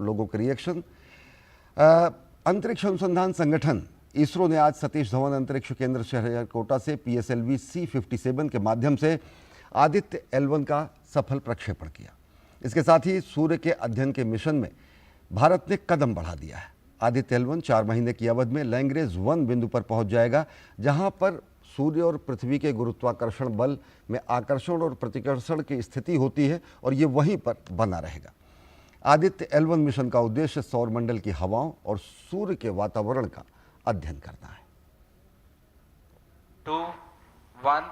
लोगों के रिएक्शन। अंतरिक्ष अनुसंधान संगठन इसरो ने आज सतीश धवन अंतरिक्ष केंद्र श्रीहरिकोटा से PSLV C-57 के माध्यम से आदित्य L1 का सफल प्रक्षेपण किया। इसके साथ ही सूर्य के अध्ययन के मिशन में भारत ने कदम बढ़ा दिया है। आदित्य L1 4 महीने की अवधि में लैंग्रेज 1 बिंदु पर पहुंच जाएगा, जहां पर सूर्य और पृथ्वी के गुरुत्वाकर्षण बल में आकर्षण और प्रतिकर्षण की स्थिति होती है और ये वहीं पर बना रहेगा। आदित्य L1 मिशन का उद्देश्य सौरमंडल की हवाओं और सूर्य के वातावरण का अध्ययन करना है। 2, 1,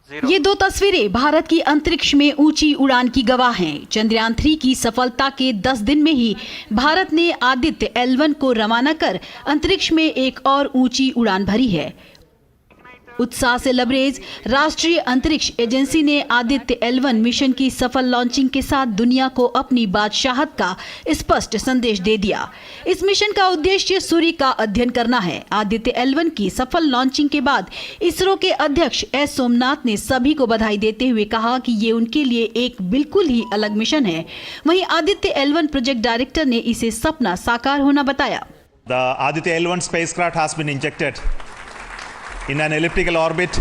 0। ये दो तस्वीरें भारत की अंतरिक्ष में ऊंची उड़ान की गवाह हैं। चंद्रयान 3 की सफलता के 10 दिन में ही भारत ने आदित्य L1 को रवाना कर अंतरिक्ष में एक और ऊंची उड़ान भरी है। उत्साह से लबरेज राष्ट्रीय अंतरिक्ष एजेंसी ने आदित्य L1 मिशन की सफल लॉन्चिंग के साथ दुनिया को अपनी बादशाहत का स्पष्ट संदेश दे दिया। इस मिशन का उद्देश्य सूर्य का अध्ययन करना है। आदित्य L1 की सफल लॉन्चिंग के बाद इसरो के अध्यक्ष S सोमनाथ ने सभी को बधाई देते हुए कहा कि ये उनके लिए एक बिल्कुल ही अलग मिशन है। वहीं आदित्य L1 प्रोजेक्ट डायरेक्टर ने इसे सपना साकार होना बताया। The Aditya L1 spacecraft has been injected in an elliptical orbit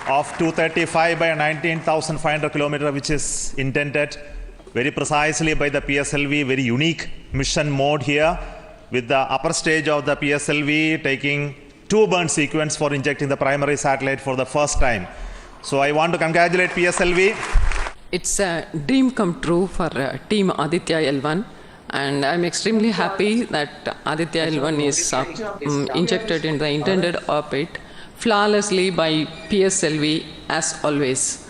of 235 by 19,500 km, which is intended very precisely by the PSLV, very unique mission mode here, with the upper stage of the PSLV taking 2 burn sequence for injecting the primary satellite for the first time. So I want to congratulate PSLV. It's a dream come true for Team Aditya L1. And I'm extremely happy that Aditya L1 is injected in the intended orbit flawlessly by PSLV as always.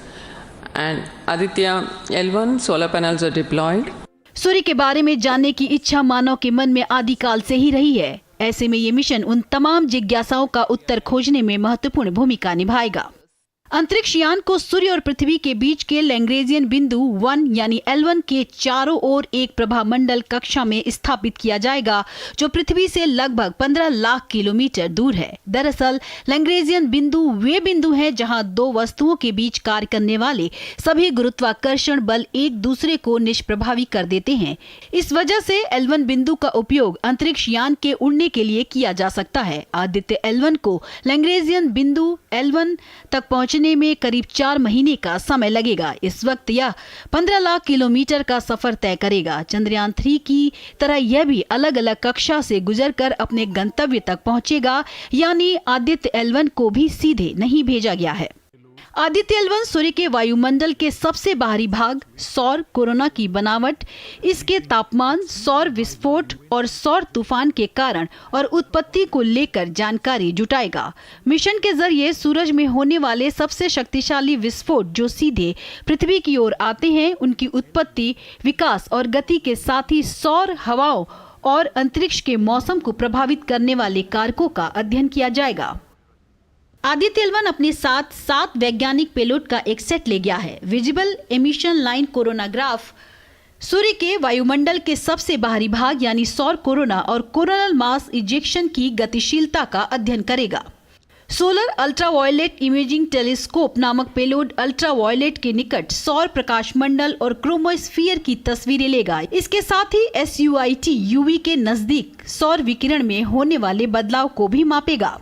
And Aditya L1 solar panels are deployed. सूर्य के बारे में जानने की इच्छा मानव के मन में आदिकाल से ही रही है। ऐसे में ये मिशन उन तमाम जिज्ञासाओं का उत्तर खोजने में महत्वपूर्ण भूमिका निभाएगा। अंतरिक्ष यान को सूर्य और पृथ्वी के बीच के लैग्रेंजियन बिंदु 1 यानी L1 के चारों ओर एक प्रभामंडल कक्षा में स्थापित किया जाएगा, जो पृथ्वी से लगभग 15 लाख किलोमीटर दूर है। दरअसल लैग्रेंजियन बिंदु वे बिंदु हैं जहां दो वस्तुओं के बीच कार्य करने वाले सभी गुरुत्वाकर्षण बल एक दूसरे को निष्प्रभावी कर देते हैं। इस वजह से L1 बिंदु का उपयोग अंतरिक्ष यान के उड़ने के लिए किया जा सकता है। आदित्य L1 को लैग्रेंजियन बिंदु L1 तक पहुंचने में करीब 4 महीने का समय लगेगा। इस वक्त यह 15 लाख किलोमीटर का सफर तय करेगा। चंद्रयान 3 की तरह यह भी अलग अलग कक्षा से गुजरकर अपने गंतव्य तक पहुंचेगा, यानी आदित्य L1 को भी सीधे नहीं भेजा गया है। आदित्य L1 सूर्य के वायुमंडल के सबसे बाहरी भाग, सौर कोरोना की बनावट, इसके तापमान, सौर विस्फोट और सौर तूफान के कारण और उत्पत्ति को लेकर जानकारी जुटाएगा। मिशन के जरिए सूरज में होने वाले सबसे शक्तिशाली विस्फोट जो सीधे पृथ्वी की ओर आते हैं, उनकी उत्पत्ति, विकास और गति के साथ ही सौर हवाओं और अंतरिक्ष के मौसम को प्रभावित करने वाले कारकों का अध्ययन किया जाएगा। आदित्य L1 अपने साथ 7 वैज्ञानिक पेलोड का एक सेट ले गया है। विजिबल एमिशन लाइन कोरोनाग्राफ सूर्य के वायुमंडल के सबसे बाहरी भाग यानी सौर कोरोना और कोरोनल मास इजेक्शन की गतिशीलता का अध्ययन करेगा। सोलर अल्ट्रावायलेट इमेजिंग टेलीस्कोप नामक पेलोड अल्ट्रावायलेट के निकट सौर प्रकाश मंडल और क्रोमोस्फीयर की तस्वीरें लेगा। इसके साथ ही SUIT UV के नजदीक सौर विकिरण में होने वाले बदलाव को भी मापेगा।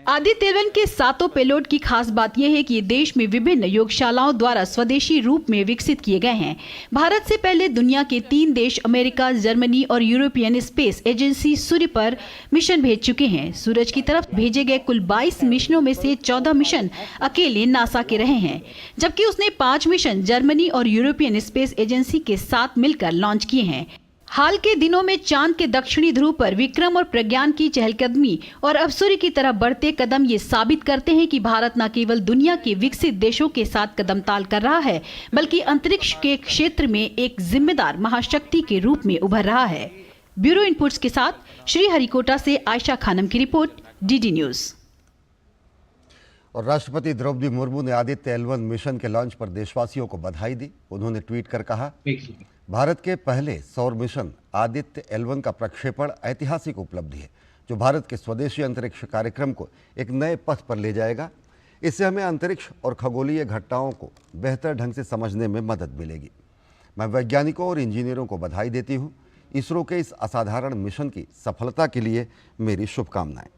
आदित्य L1 के 7 पेलोड की खास बात यह है कि ये देश में विभिन्न प्रयोगशालाओं द्वारा स्वदेशी रूप में विकसित किए गए हैं। भारत से पहले दुनिया के 3 देश अमेरिका, जर्मनी और यूरोपियन स्पेस एजेंसी सूर्य पर मिशन भेज चुके हैं। सूरज की तरफ भेजे गए कुल 22 मिशनों में से 14 मिशन अकेले नासा के रहे हैं, जबकि उसने 5 मिशन जर्मनी और यूरोपियन स्पेस एजेंसी के साथ मिलकर लॉन्च किए हैं। हाल के दिनों में चांद के दक्षिणी ध्रुव पर विक्रम और प्रज्ञान की चहलकदमी और अब सूर्य की तरफ बढ़ते कदम ये साबित करते हैं कि भारत न केवल दुनिया के विकसित देशों के साथ कदमताल कर रहा है, बल्कि अंतरिक्ष के क्षेत्र में एक जिम्मेदार महाशक्ति के रूप में उभर रहा है। ब्यूरो इनपुट्स के साथ श्रीहरिकोटा से आयशा खानम की रिपोर्ट, DD न्यूज। और राष्ट्रपति द्रौपदी मुर्मू ने आदित्य L1 मिशन के लॉन्च पर देशवासियों को बधाई दी। उन्होंने ट्वीट कर कहा, भारत के पहले सौर मिशन आदित्य L1 का प्रक्षेपण ऐतिहासिक उपलब्धि है, जो भारत के स्वदेशी अंतरिक्ष कार्यक्रम को एक नए पथ पर ले जाएगा। इससे हमें अंतरिक्ष और खगोलीय घटनाओं को बेहतर ढंग से समझने में मदद मिलेगी। मैं वैज्ञानिकों और इंजीनियरों को बधाई देती हूँ इसरो के इस असाधारण मिशन की सफलता के लिए मेरी शुभकामनाएं।